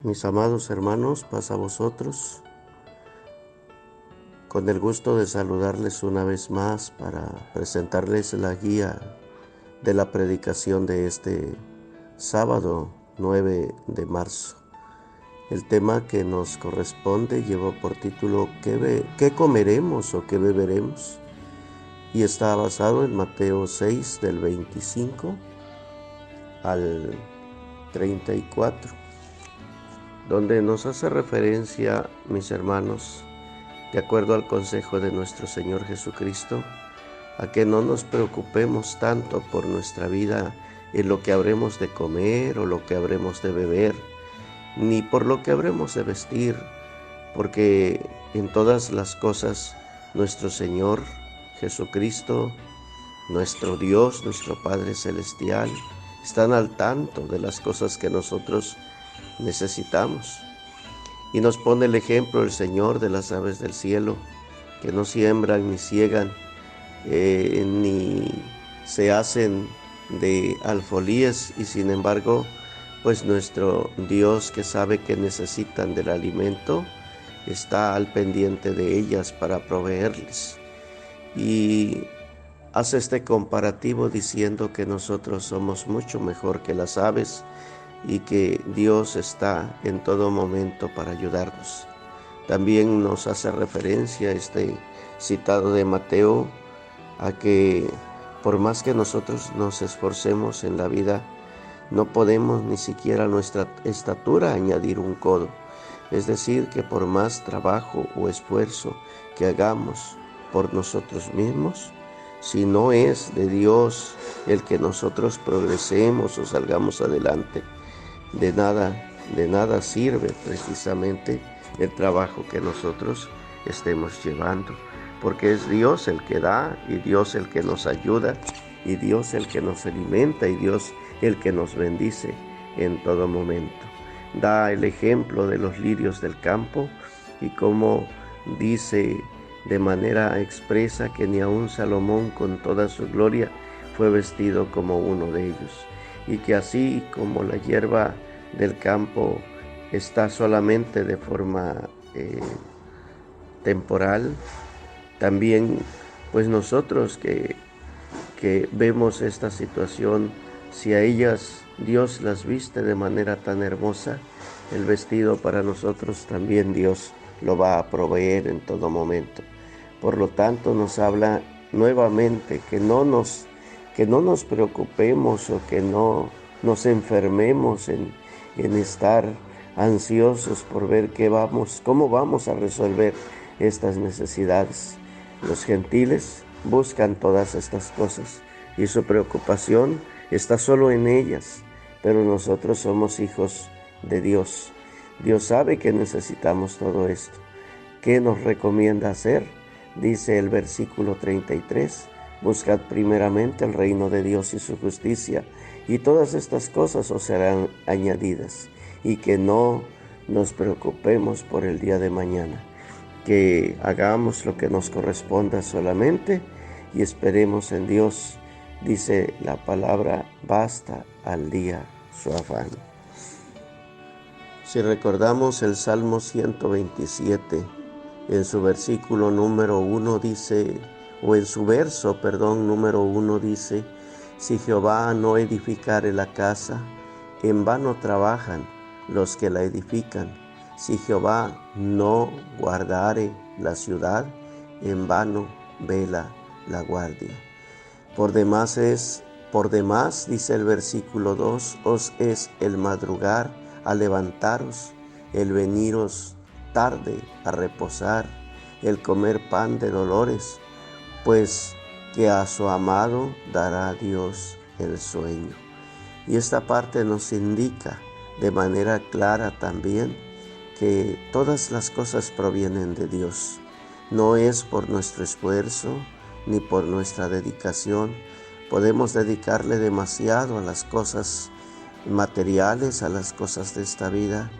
Mis amados hermanos, paz a vosotros. Con el gusto de saludarles una vez más para presentarles la guía de la predicación de este sábado 9 de marzo. El tema que nos corresponde lleva por título ¿Qué comeremos o qué beberemos? Y está basado en Mateo 6 del 25 al 34, donde nos hace referencia, mis hermanos, de acuerdo al consejo de nuestro Señor Jesucristo, a que no nos preocupemos tanto por nuestra vida en lo que habremos de comer o lo que habremos de beber, ni por lo que habremos de vestir, porque en todas las cosas nuestro Señor Jesucristo, nuestro Dios, nuestro Padre Celestial, están al tanto de las cosas que nosotros necesitamos. Y nos pone el ejemplo el Señor de las aves del cielo, que no siembran ni ciegan, ni se hacen de alfolíes, y sin embargo, pues nuestro Dios, que sabe que necesitan del alimento, está al pendiente de ellas para proveerles. Y hace este comparativo diciendo que nosotros somos mucho mejor que las aves y que Dios está en todo momento para ayudarnos. También nos hace referencia este citado de Mateo a que por más que nosotros nos esforcemos en la vida, no podemos ni siquiera a nuestra estatura añadir un codo. Es decir, que por más trabajo o esfuerzo que hagamos por nosotros mismos, si no es de Dios el que nosotros progresemos o salgamos adelante, de nada sirve precisamente el trabajo que nosotros estemos llevando, porque es Dios el que da y Dios el que nos ayuda y Dios el que nos alimenta y Dios el que nos bendice en todo momento. Da el ejemplo de los lirios del campo y cómo dice de manera expresa que ni aun Salomón con toda su gloria fue vestido como uno de ellos, y que así como la hierba del campo está solamente de forma temporal, también pues nosotros que vemos esta situación, si a ellas Dios las viste de manera tan hermosa, el vestido para nosotros también Dios lo va a proveer en todo momento. Por lo tanto, nos habla nuevamente que no nos preocupemos o que no nos enfermemos en estar ansiosos por ver cómo vamos a resolver estas necesidades. Los gentiles buscan todas estas cosas y su preocupación está solo en ellas, pero nosotros somos hijos de Dios. Dios sabe que necesitamos todo esto. ¿Qué nos recomienda hacer? Dice el versículo 33, buscad primeramente el reino de Dios y su justicia, y todas estas cosas os serán añadidas, y que no nos preocupemos por el día de mañana, que hagamos lo que nos corresponda solamente y esperemos en Dios. Dice la palabra, basta al día su afán. Si recordamos el Salmo 127, en su versículo número 1 dice, o en su verso, número 1 dice, si Jehová no edificare la casa, en vano trabajan los que la edifican. Si Jehová no guardare la ciudad, en vano vela la guardia. Por demás, dice el versículo 2, os es el madrugar a levantaros, el veniros tarde a reposar, el comer pan de dolores, pues que a su amado dará Dios el sueño. Y esta parte nos indica de manera clara también que todas las cosas provienen de Dios. No es por nuestro esfuerzo ni por nuestra dedicación. Podemos dedicarle demasiado a las cosas materiales, a las cosas de esta vida,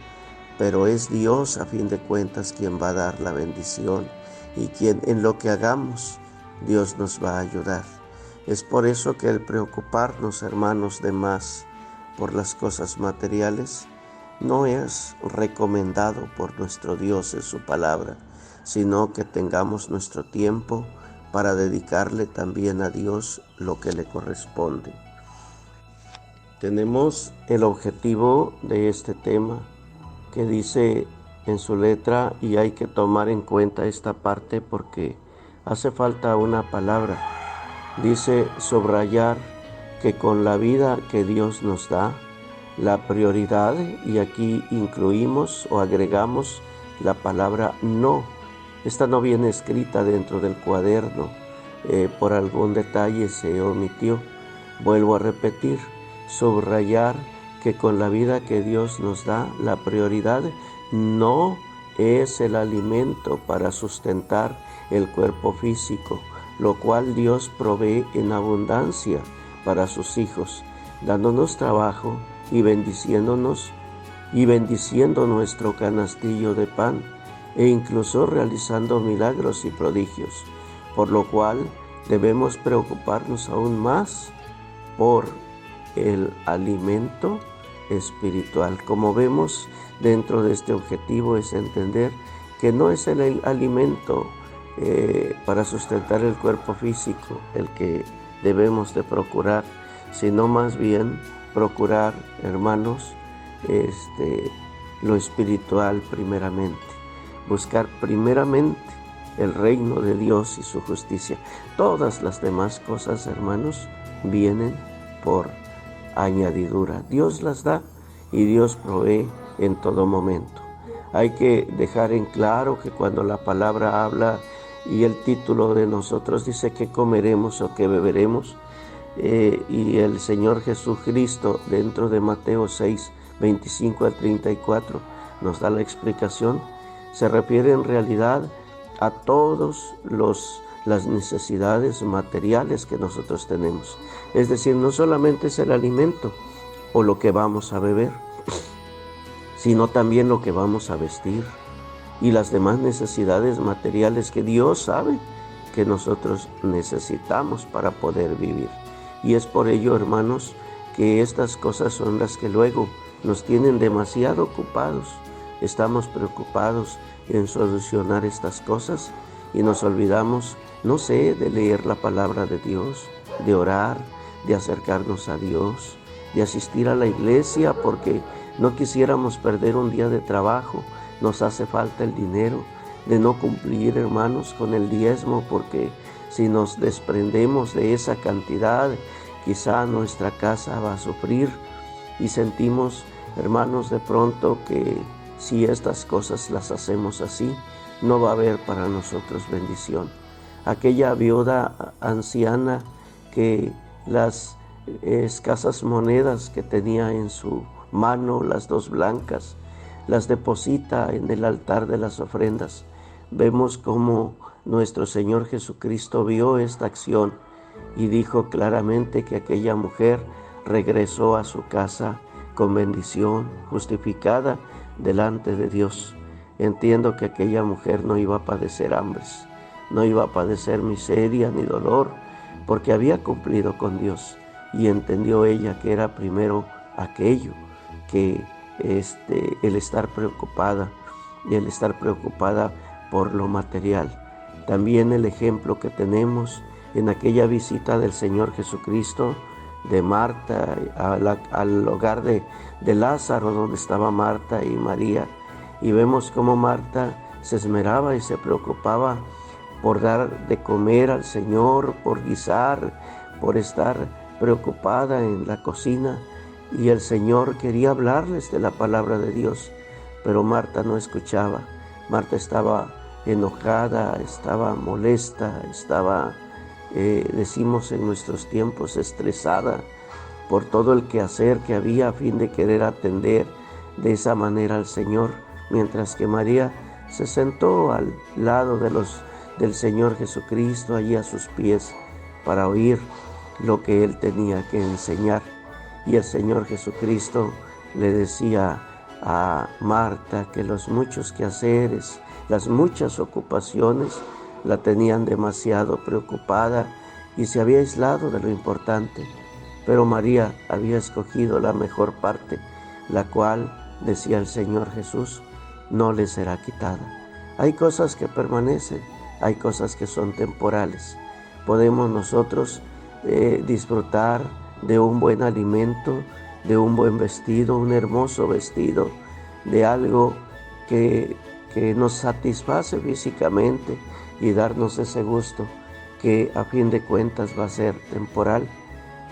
pero es Dios a fin de cuentas quien va a dar la bendición y quien en lo que hagamos Dios nos va a ayudar. Es por eso que el preocuparnos, hermanos, de más por las cosas materiales no es recomendado por nuestro Dios en su palabra, sino que tengamos nuestro tiempo para dedicarle también a Dios lo que le corresponde. Tenemos el objetivo de este tema que dice en su letra, y hay que tomar en cuenta esta parte porque hace falta una palabra. Dice subrayar que con la vida que Dios nos da, la prioridad, y aquí incluimos o agregamos la palabra no. Esta no viene escrita dentro del cuaderno, por algún detalle se omitió. Vuelvo a repetir, subrayar que con la vida que Dios nos da, la prioridad no es el alimento para sustentar el cuerpo físico, lo cual Dios provee en abundancia para sus hijos, dándonos trabajo y bendiciéndonos y bendiciendo nuestro canastillo de pan, e incluso realizando milagros y prodigios, por lo cual debemos preocuparnos aún más por el alimento espiritual. Como vemos, dentro de este objetivo es entender que no es el alimento para sustentar el cuerpo físico el que debemos de procurar, sino más bien procurar, hermanos, lo espiritual primeramente. Buscar primeramente el reino de Dios y su justicia. Todas las demás cosas, hermanos, vienen por añadidura. Dios las da y Dios provee en todo momento. Hay que dejar en claro que cuando la palabra habla y el título de nosotros dice que comeremos o que beberemos, y el Señor Jesucristo dentro de Mateo 6, 25 al 34 nos da la explicación, se refiere en realidad a todas las necesidades materiales que nosotros tenemos. Es decir, no solamente es el alimento o lo que vamos a beber, sino también lo que vamos a vestir y las demás necesidades materiales que Dios sabe que nosotros necesitamos para poder vivir. Y es por ello, hermanos, que estas cosas son las que luego nos tienen demasiado ocupados. Estamos preocupados en solucionar estas cosas y nos olvidamos, de leer la palabra de Dios, de orar, de acercarnos a Dios, de asistir a la iglesia porque no quisiéramos perder un día de trabajo, nos hace falta el dinero, de no cumplir, hermanos, con el diezmo porque si nos desprendemos de esa cantidad, quizá nuestra casa va a sufrir y sentimos, hermanos, de pronto que si estas cosas las hacemos así, no va a haber para nosotros bendición. Aquella viuda anciana que las escasas monedas que tenía en su mano, las 2 blancas, las deposita en el altar de las ofrendas. Vemos cómo nuestro Señor Jesucristo vio esta acción y dijo claramente que aquella mujer regresó a su casa con bendición, justificada delante de Dios. Entiendo que aquella mujer no iba a padecer hambres, no iba a padecer miseria ni dolor, porque había cumplido con Dios y entendió ella que era primero aquello, que el estar preocupada por lo material. También el ejemplo que tenemos en aquella visita del Señor Jesucristo de Marta al hogar de Lázaro, donde estaba Marta y María, y vemos cómo Marta se esmeraba y se preocupaba por dar de comer al Señor, por guisar, por estar preocupada en la cocina, y el Señor quería hablarles de la palabra de Dios, pero Marta no escuchaba. Marta estaba enojada, estaba molesta, estaba, decimos en nuestros tiempos, estresada por todo el quehacer que había a fin de querer atender de esa manera al Señor, mientras que María se sentó al lado del Señor Jesucristo, allí a sus pies, para oír lo que Él tenía que enseñar. Y el Señor Jesucristo le decía a Marta que los muchos quehaceres, las muchas ocupaciones la tenían demasiado preocupada y se había aislado de lo importante. Pero María había escogido la mejor parte, la cual decía el Señor Jesús, no les será quitada. Hay cosas que permanecen, hay cosas que son temporales. Podemos nosotros disfrutar de un buen alimento, de un buen vestido, un hermoso vestido, de algo que nos satisface físicamente y darnos ese gusto que a fin de cuentas va a ser temporal.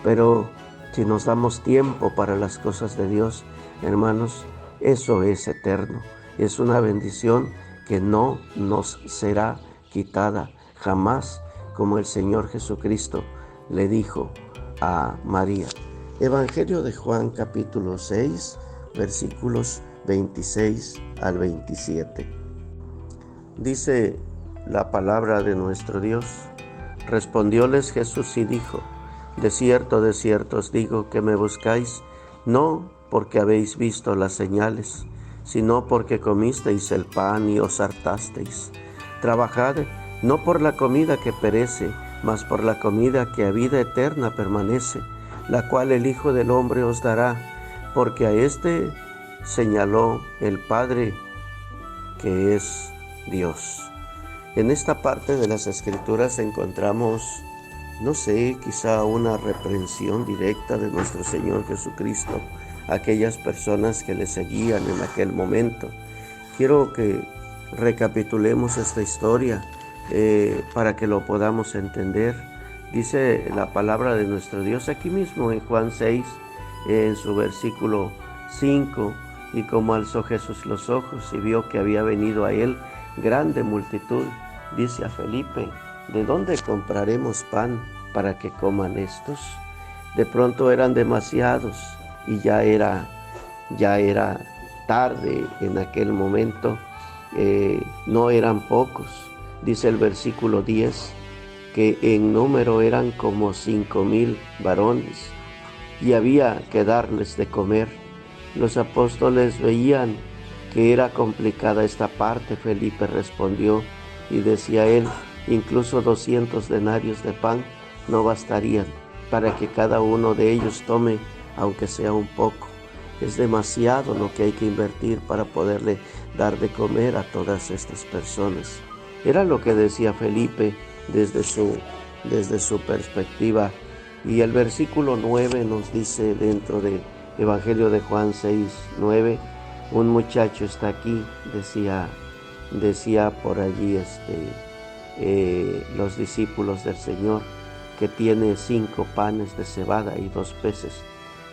Pero si nos damos tiempo para las cosas de Dios, hermanos, eso es eterno. Es una bendición que no nos será quitada jamás, como el Señor Jesucristo le dijo a María. Evangelio de Juan capítulo 6, versículos 26 al 27. Dice la palabra de nuestro Dios: respondióles Jesús y dijo: de cierto os digo que me buscáis, no porque habéis visto las señales, sino porque comisteis el pan y os hartasteis. Trabajad no por la comida que perece, mas por la comida que a vida eterna permanece, la cual el Hijo del Hombre os dará, porque a éste señaló el Padre, que es Dios. En esta parte de las Escrituras encontramos, no sé, quizá una reprensión directa de nuestro Señor Jesucristo a aquellas personas que le seguían en aquel momento. Quiero que recapitulemos esta historia para que lo podamos entender. Dice la palabra de nuestro Dios aquí mismo en Juan 6, en su versículo 5, y como alzó Jesús los ojos y vio que había venido a él grande multitud, dice a Felipe: ¿de dónde compraremos pan para que coman estos? De pronto eran demasiados y ya era tarde en aquel momento. No eran pocos. Dice el versículo 10 que en número eran como 5,000 varones y había que darles de comer. Los apóstoles veían que era complicada esta parte. Felipe respondió y decía él: incluso 200 denarios de pan no bastarían para que cada uno de ellos tome, aunque sea un poco. Es demasiado lo que hay que invertir para poderle dar de comer a todas estas personas. Era lo que decía Felipe desde su perspectiva. Y el versículo 9 nos dice, dentro del Evangelio de Juan 6, 9, un muchacho está aquí, decía por allí los discípulos del Señor, que tiene 5 panes de cebada y 2 peces.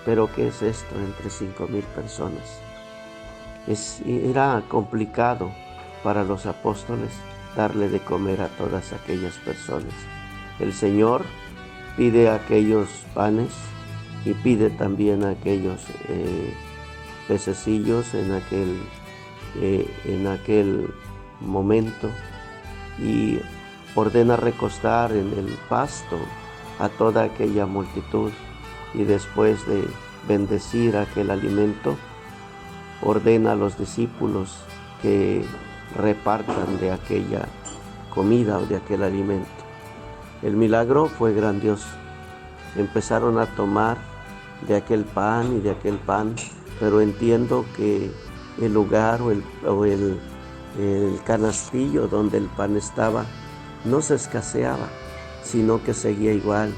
Pero ¿qué es esto entre 5,000 personas? Era complicado para los apóstoles darle de comer a todas aquellas personas. El Señor pide aquellos panes y pide también aquellos pececillos en aquel momento, y ordena recostar en el pasto a toda aquella multitud, y después de bendecir aquel alimento, ordena a los discípulos que repartan de aquella comida o de aquel alimento. El milagro fue grandioso. Empezaron a tomar de aquel pan y de aquel pan, pero entiendo que el lugar o el canastillo donde el pan estaba no se escaseaba, sino que seguía igual,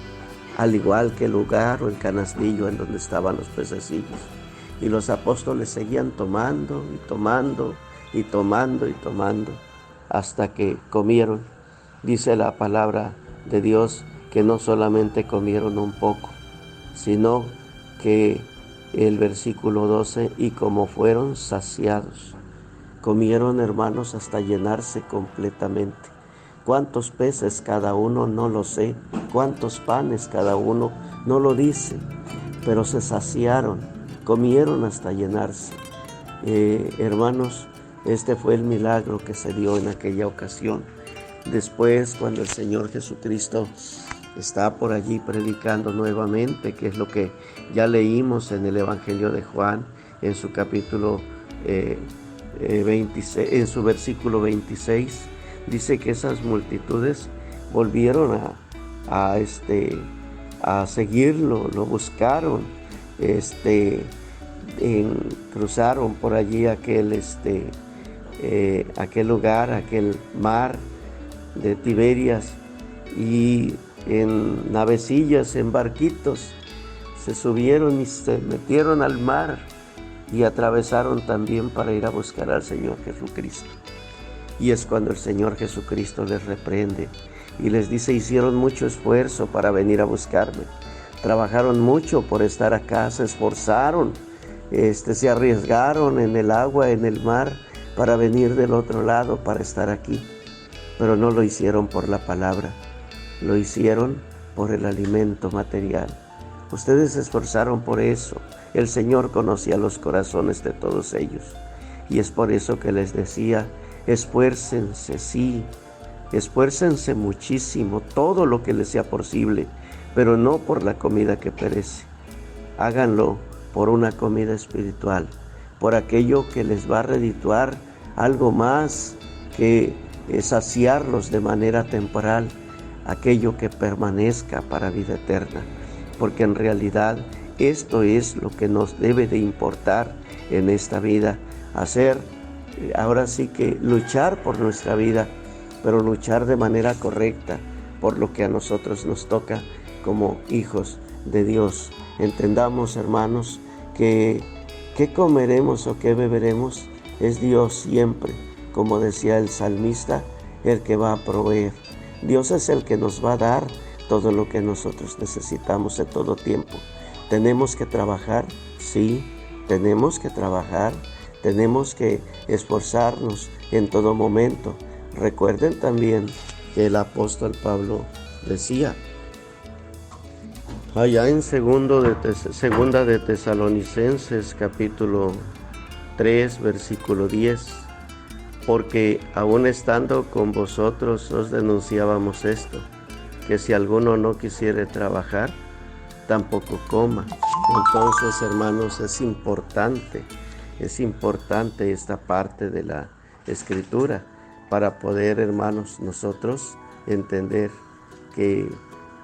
al igual que el lugar o el canastillo en donde estaban los pececillos. Y los apóstoles seguían tomando y tomando y tomando y tomando hasta que comieron. Dice la palabra de Dios que no solamente comieron un poco, sino que el versículo 12, y como fueron saciados. Comieron, hermanos, hasta llenarse completamente. ¿Cuántos peces cada uno? No lo sé. ¿Cuántos panes cada uno? No lo dice. Pero se saciaron, comieron hasta llenarse. Hermanos, este fue el milagro que se dio en aquella ocasión. Después, cuando el Señor Jesucristo está por allí predicando nuevamente, que es lo que ya leímos en el Evangelio de Juan, en su capítulo 26, en su versículo 26, dice que esas multitudes volvieron a seguirlo, lo buscaron, cruzaron por allí aquel lugar, aquel mar de Tiberias, y en navecillas, en barquitos, se subieron y se metieron al mar y atravesaron también para ir a buscar al Señor Jesucristo. Y es cuando el Señor Jesucristo les reprende y les dice: hicieron mucho esfuerzo para venir a buscarme, trabajaron mucho por estar acá, se esforzaron, se arriesgaron en el agua, en el mar, para venir del otro lado, para estar aquí. Pero no lo hicieron por la palabra, lo hicieron por el alimento material. Ustedes se esforzaron por eso. El Señor conocía los corazones de todos ellos. Y es por eso que les decía: esfuércense, sí, esfuércense muchísimo, todo lo que les sea posible, pero no por la comida que perece. Háganlo por una comida espiritual, por aquello que les va a redituar algo más que saciarlos de manera temporal, aquello que permanezca para vida eterna. Porque en realidad esto es lo que nos debe de importar en esta vida, hacer, ahora sí que luchar por nuestra vida, pero luchar de manera correcta por lo que a nosotros nos toca como hijos de Dios. Entendamos, hermanos, que qué comeremos o qué beberemos es Dios siempre, como decía el salmista, el que va a proveer. Dios es el que nos va a dar todo lo que nosotros necesitamos en todo tiempo. ¿Tenemos que trabajar? Sí, tenemos que trabajar, tenemos que esforzarnos en todo momento. Recuerden también que el apóstol Pablo decía, allá en segunda de Tesalonicenses capítulo 3 versículo 10, porque aún estando con vosotros os denunciábamos esto, que si alguno no quisiere trabajar, tampoco coma. Entonces, hermanos, es importante esta parte de la Escritura para poder, hermanos, nosotros entender que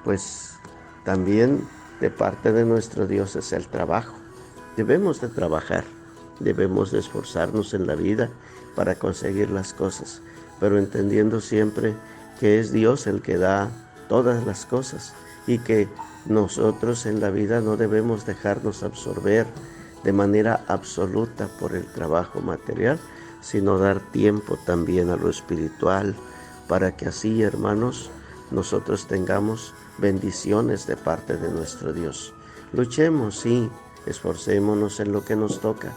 pues también de parte de nuestro Dios es el trabajo. Debemos de trabajar, debemos de esforzarnos en la vida para conseguir las cosas, pero entendiendo siempre que es Dios el que da todas las cosas y que nosotros en la vida no debemos dejarnos absorber de manera absoluta por el trabajo material, sino dar tiempo también a lo espiritual, para que así, hermanos, nosotros tengamos bendiciones de parte de nuestro Dios. Luchemos, sí, esforcémonos en lo que nos toca,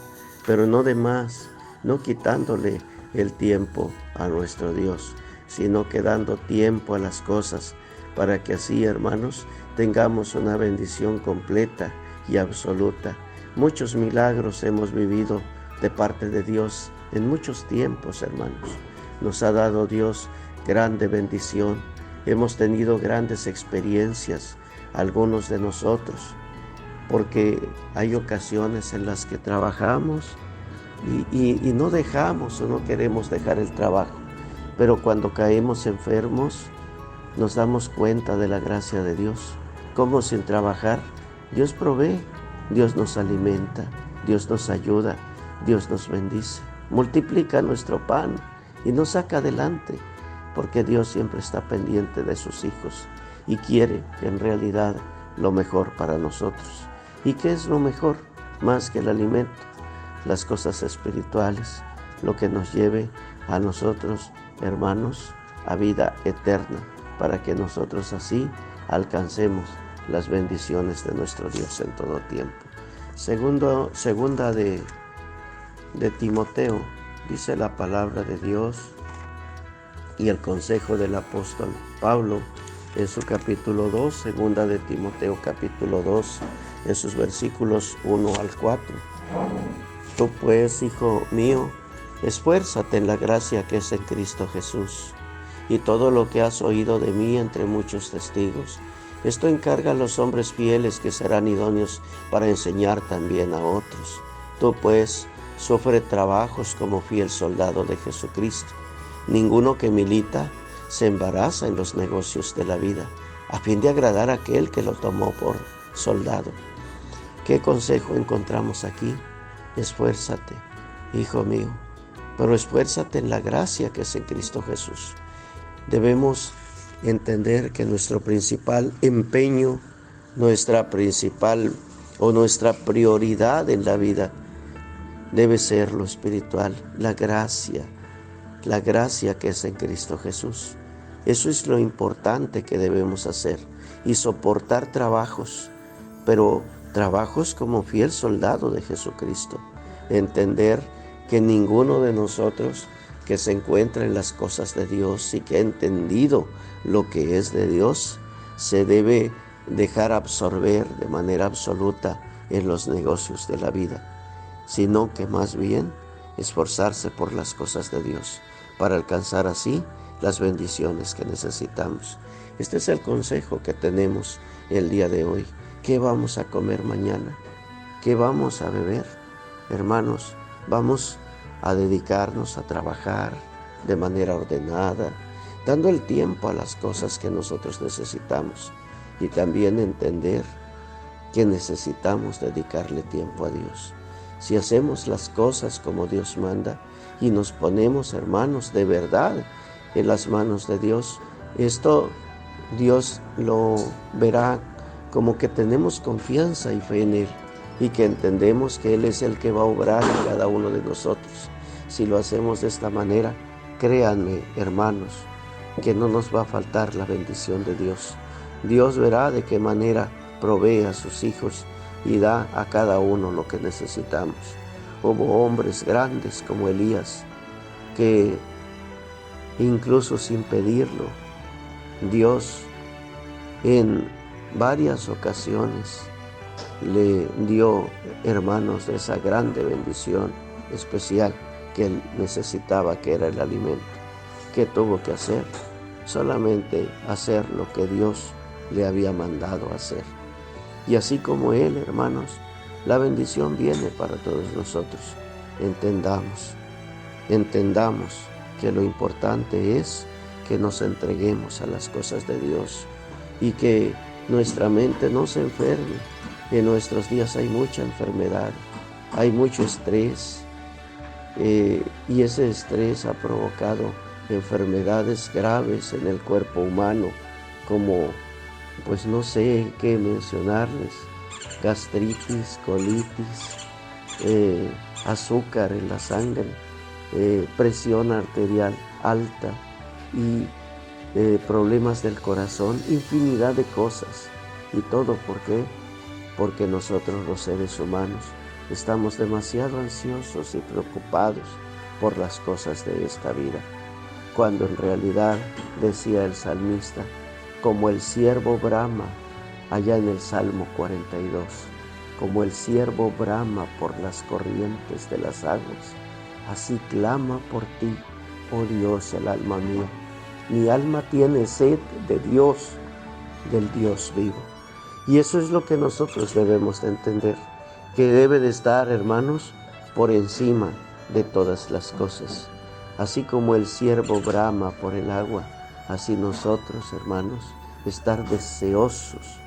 pero no de más, no quitándole el tiempo a nuestro Dios, sino que dando tiempo a las cosas, para que así, hermanos, tengamos una bendición completa y absoluta. Muchos milagros hemos vivido de parte de Dios en muchos tiempos, hermanos. Nos ha dado Dios grande bendición. Hemos tenido grandes experiencias, algunos de nosotros, porque hay ocasiones en las que trabajamos y no dejamos o no queremos dejar el trabajo. Pero cuando caemos enfermos, nos damos cuenta de la gracia de Dios. Como sin trabajar, Dios provee, Dios nos alimenta, Dios nos ayuda, Dios nos bendice, multiplica nuestro pan y nos saca adelante, porque Dios siempre está pendiente de sus hijos y quiere en realidad lo mejor para nosotros. ¿Y qué es lo mejor? Más que el alimento, las cosas espirituales, lo que nos lleve a nosotros, hermanos, a vida eterna, para que nosotros así alcancemos las bendiciones de nuestro Dios en todo tiempo. Segunda de Timoteo, dice la palabra de Dios y el consejo del apóstol Pablo en su capítulo 2, segunda de Timoteo capítulo 2, en sus versículos 1 al 4. Tú pues, hijo mío, esfuérzate en la gracia que es en Cristo Jesús, y todo lo que has oído de mí entre muchos testigos, esto encarga a los hombres fieles que serán idóneos para enseñar también a otros. Tú pues, sufre trabajos como fiel soldado de Jesucristo. Ninguno que milita se embaraza en los negocios de la vida, a fin de agradar a aquel que lo tomó por soldado. ¿Qué consejo encontramos aquí? esfuérzate, hijo mío, pero esfuérzate en la gracia que es en Cristo Jesús. Debemos entender que nuestro principal empeño, nuestra principal o nuestra prioridad en la vida debe ser lo espiritual, la gracia que es en Cristo Jesús. Eso es lo importante que debemos hacer y soportar trabajos, pero trabajos como fiel soldado de Jesucristo. Entender que ninguno de nosotros que se encuentra en las cosas de Dios y que ha entendido lo que es de Dios, se debe dejar absorber de manera absoluta en los negocios de la vida, sino que más bien esforzarse por las cosas de Dios, para alcanzar así las bendiciones que necesitamos. Este es el consejo que tenemos el día de hoy. ¿Qué vamos a comer mañana? ¿Qué vamos a beber? Hermanos, vamos a dedicarnos a trabajar de manera ordenada, dando el tiempo a las cosas que nosotros necesitamos y también entender que necesitamos dedicarle tiempo a Dios. Si hacemos las cosas como Dios manda y nos ponemos, hermanos, de verdad en las manos de Dios, esto Dios lo verá como que tenemos confianza y fe en Él y que entendemos que Él es el que va a obrar en cada uno de nosotros. Si lo hacemos de esta manera, créanme, hermanos, que no nos va a faltar la bendición de Dios. Dios verá de qué manera provee a sus hijos y da a cada uno lo que necesitamos. Hubo hombres grandes como Elías, que incluso sin pedirlo, Dios en varias ocasiones le dio, hermanos, de esa grande bendición especial que él necesitaba, que era el alimento. ¿Qué tuvo que hacer? Solamente hacer lo que Dios le había mandado hacer. Y así como Él, hermanos, la bendición viene para todos nosotros. Entendamos que lo importante es que nos entreguemos a las cosas de Dios y que nuestra mente no se enferme. En nuestros días hay mucha enfermedad, hay mucho estrés, y ese estrés ha provocado enfermedades graves en el cuerpo humano, como, pues no sé qué mencionarles: gastritis, colitis, azúcar en la sangre, presión arterial alta y problemas del corazón, infinidad de cosas. ¿Y todo por qué? Porque nosotros, los seres humanos, estamos demasiado ansiosos y preocupados por las cosas de esta vida, cuando en realidad, decía el salmista, como el ciervo brama, allá en el Salmo 42, como el ciervo brama por las corrientes de las aguas, así clama por ti, oh Dios, el alma mía. Mi alma tiene sed de Dios, del Dios vivo. Y eso es lo que nosotros debemos de entender, que debe de estar, hermanos, por encima de todas las cosas. Así como el ciervo brama por el agua, así nosotros, hermanos, estar deseosos,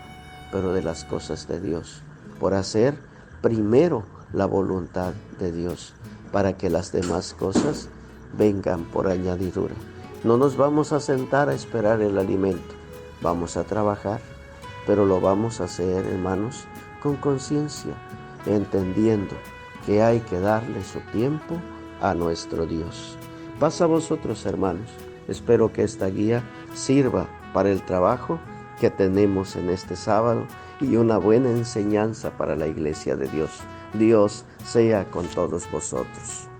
pero de las cosas de Dios, por hacer primero la voluntad de Dios, para que las demás cosas vengan por añadidura. No nos vamos a sentar a esperar el alimento, vamos a trabajar, pero lo vamos a hacer, hermanos, con conciencia, entendiendo que hay que darle su tiempo a nuestro Dios. Paz a vosotros, hermanos. Espero que esta guía sirva para el trabajo que tenemos en este sábado y una buena enseñanza para la iglesia de Dios. Dios sea con todos vosotros.